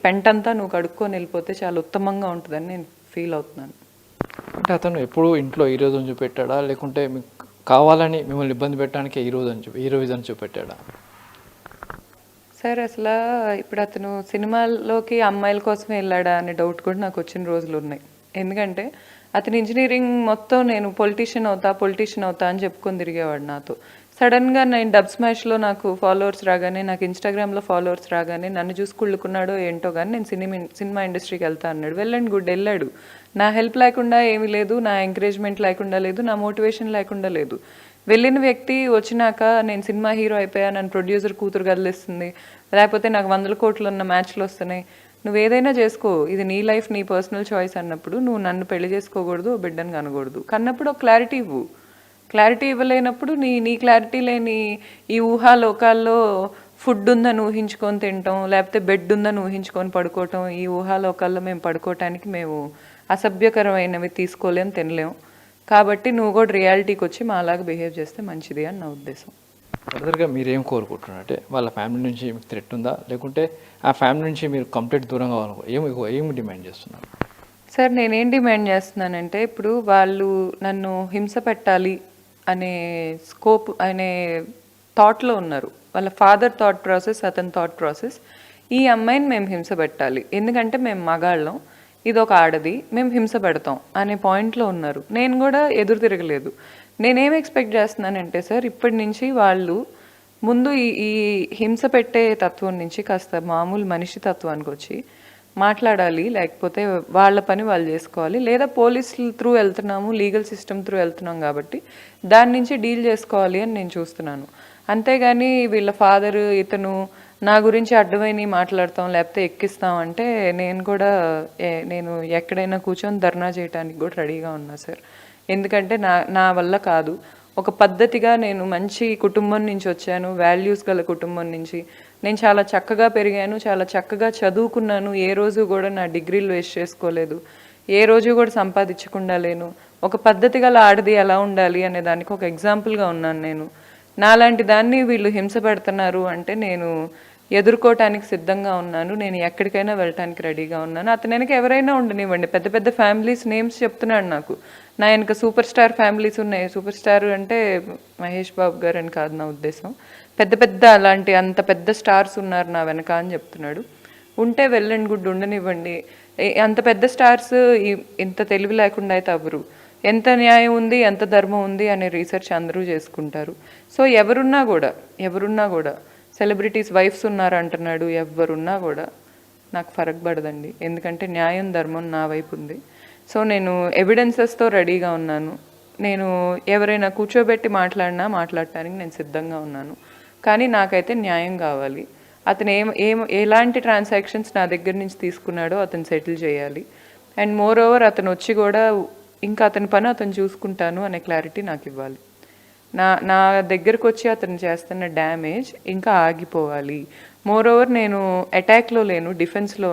పెంటంతా నువ్వు కడుక్కొని వెళ్ళిపోతే చాలా ఉత్తమంగా ఉంటుందని నేను ఫీల్ అవుతున్నాను. అంటే అతను ఎప్పుడు ఇంట్లో హీరోయిజం చూపెట్టాడా, లేకుంటే మీకు కావాలని మిమ్మల్ని ఇబ్బంది పెట్టడానికి హీరోయిజం చూపెట్టాడా? సార్ అసలు ఇప్పుడు అతను సినిమాల్లోకి అమ్మాయిల కోసమే వెళ్ళాడా అనే డౌట్ కూడా నాకు వచ్చిన రోజులు ఉన్నాయి. ఎందుకంటే అతను ఇంజనీరింగ్ మొత్తం నేను పొలిటీషియన్ అవుతా అని చెప్పుకొని తిరిగేవాడు నాతో. సడన్గా నేను డబ్ స్మాష్లో నాకు ఫాలోవర్స్ రాగానే, నాకు ఇన్స్టాగ్రామ్లో ఫాలోవర్స్ రాగానే నన్ను చూసి కుళ్ళుకున్నాడో ఏంటో కానీ నేను సినిమా ఇండస్ట్రీకి వెళ్తా అన్నాడు. వెళ్ళండి గుడ్, వెళ్ళాడు. నా హెల్ప్ లేకుండా ఏమీ లేదు, నా ఎంకరేజ్మెంట్ లేకుండా లేదు, నా మోటివేషన్ లేకుండా లేదు. వెళ్ళిన వ్యక్తి వచ్చినాక నేను సినిమా హీరో అయిపోయా, నన్ను ప్రొడ్యూసర్ కూతురు కదిలిస్తుంది, లేకపోతే నాకు 100 కోట్లు ఉన్న మ్యాచ్లు వస్తున్నాయి, నువ్వు ఏదైనా చేసుకో, ఇది నీ లైఫ్, నీ పర్సనల్ చాయిస్ అన్నప్పుడు నువ్వు నన్ను పెళ్లి చేసుకోకూడదు, బిడ్డను కనకూడదు. కన్నప్పుడు ఒక క్లారిటీ ఇవ్వు. క్లారిటీ ఇవ్వలేనప్పుడు నీ క్లారిటీ లేని ఈ ఊహాలోకాల్లో ఫుడ్ ఉందని ఊహించుకొని తినటం, లేకపోతే బెడ్ ఉందని ఊహించుకొని పడుకోవటం, ఈ ఊహాలోకాల్లో మేము పడుకోవటానికి మేము అసభ్యకరమైనవి తీసుకోలేం, తినలేం. కాబట్టి నువ్వు కూడా రియాలిటీకి వచ్చి మాలాగా బిహేవ్ చేస్తే మంచిది అని నా ఉద్దేశం. ఫర్దర్గా మీరు ఏం కోరుకుంటున్నారు? అంటే వాళ్ళ ఫ్యామిలీ నుంచి మీకు థ్రెట్ ఉందా, లేకుంటే ఆ ఫ్యామిలీ నుంచి మీరు కంప్లీట్ దూరం కావాలనుకో ఏం డిమాండ్ చేస్తున్నారు? సార్ నేనేం డిమాండ్ చేస్తున్నానంటే, ఇప్పుడు వాళ్ళు నన్ను హింస పెట్టాలి అనే స్కోప్ అనే థాట్లో ఉన్నారు. వాళ్ళ ఫాదర్ థాట్ ప్రాసెస్, అతని థాట్ ప్రాసెస్, ఈ అమ్మాయిని మేము హింస పెట్టాలి ఎందుకంటే మేము మగాళ్ళం, ఇది ఒక ఆడది, మేము హింస పెడతాం అనే పాయింట్లో ఉన్నారు. నేను కూడా ఎదురు తిరగలేదు. నేనేం ఎక్స్పెక్ట్ చేస్తున్నానంటే సార్, ఇప్పటి నుంచి వాళ్ళు ముందు ఈ హింస పెట్టే తత్వం నుంచి కాస్త మామూలు మనిషి తత్వానికి వచ్చి మాట్లాడాలి, లేకపోతే వాళ్ళ పని వాళ్ళు చేసుకోవాలి, లేదా పోలీసుల త్రూ వెళ్తున్నాము, లీగల్ సిస్టమ్ త్రూ వెళ్తున్నాం కాబట్టి దాని నుంచి డీల్ చేసుకోవాలి అని నేను చూస్తున్నాను. అంతేగాని వీళ్ళ ఫాదరు ఇతను నా గురించి అడ్డమైనవి మాట్లాడతాం, లేకపోతే ఎక్కిస్తాం అంటే నేను ఎక్కడైనా కూర్చొని ధర్నా చేయడానికి కూడా రెడీగా ఉన్నా సార్. ఎందుకంటే నా వల్ల కాదు. ఒక పద్ధతిగా నేను మంచి కుటుంబం నుంచి వచ్చాను, వాల్యూస్ గల కుటుంబం నుంచి. నేను చాలా చక్కగా పెరిగాను, చాలా చక్కగా చదువుకున్నాను, ఏ రోజు కూడా నా డిగ్రీలు వేస్ట్ చేసుకోలేదు, ఏ రోజు కూడా సంపాదించకుండా లేను. ఒక పద్ధతి గల ఆడది ఎలా ఉండాలి అనే దానికి ఒక ఎగ్జాంపుల్గా ఉన్నాను నేను. నాలాంటి దాన్ని వీళ్ళు హింస పెడుతున్నారు అంటే నేను ఎదుర్కోవటానికి సిద్ధంగా ఉన్నాను. నేను ఎక్కడికైనా వెళ్ళటానికి రెడీగా ఉన్నాను. అతని వెనక ఎవరైనా ఉండనివ్వండి, పెద్ద పెద్ద ఫ్యామిలీస్ నేమ్స్ చెప్తున్నాడు నాకు. నా వెనక సూపర్ స్టార్ ఫ్యామిలీస్ ఉన్నాయి. సూపర్ స్టార్ అంటే మహేష్ బాబు గారు అని కాదు నా ఉద్దేశం, పెద్ద పెద్ద అలాంటి అంత పెద్ద స్టార్స్ ఉన్నారు నా వెనక అని చెప్తున్నాడు. ఉంటే వెళ్ళండి గుడ్, ఉండనివ్వండి. అంత పెద్ద స్టార్స్ ఇంత తెలివి లేకుండా అయితే అవ్వరు. ఎంత న్యాయం ఉంది, ఎంత ధర్మం ఉంది అనే రీసెర్చ్ అందరూ చేసుకుంటారు. సో ఎవరున్నా కూడా సెలబ్రిటీస్ వైఫ్స్ ఉన్నారు అంటున్నాడు, ఎవరున్నా కూడా నాకు ఫరక్ పడదండి. ఎందుకంటే న్యాయం ధర్మం నా వైపు ఉంది. సో నేను ఎవిడెన్సెస్తో రెడీగా ఉన్నాను. నేను ఎవరైనా కూర్చోబెట్టి మాట్లాడటానికి నేను సిద్ధంగా ఉన్నాను. కానీ నాకైతే న్యాయం కావాలి. అతను ఎలాంటి ట్రాన్సాక్షన్స్ నా దగ్గర నుంచి తీసుకున్నాడో అతను సెటిల్ చేయాలి. అండ్ మోర్ ఓవర్ అతను వచ్చి కూడా ఇంకా అతని పని అతను చూసుకుంటాను అనే క్లారిటీ నాకు ఇవ్వాలి. నా దగ్గరకు వచ్చి అతను చేస్తున్న డ్యామేజ్ ఇంకా ఆగిపోవాలి. మోర్ ఓవర్ నేను అటాక్లో లేను, డిఫెన్స్లో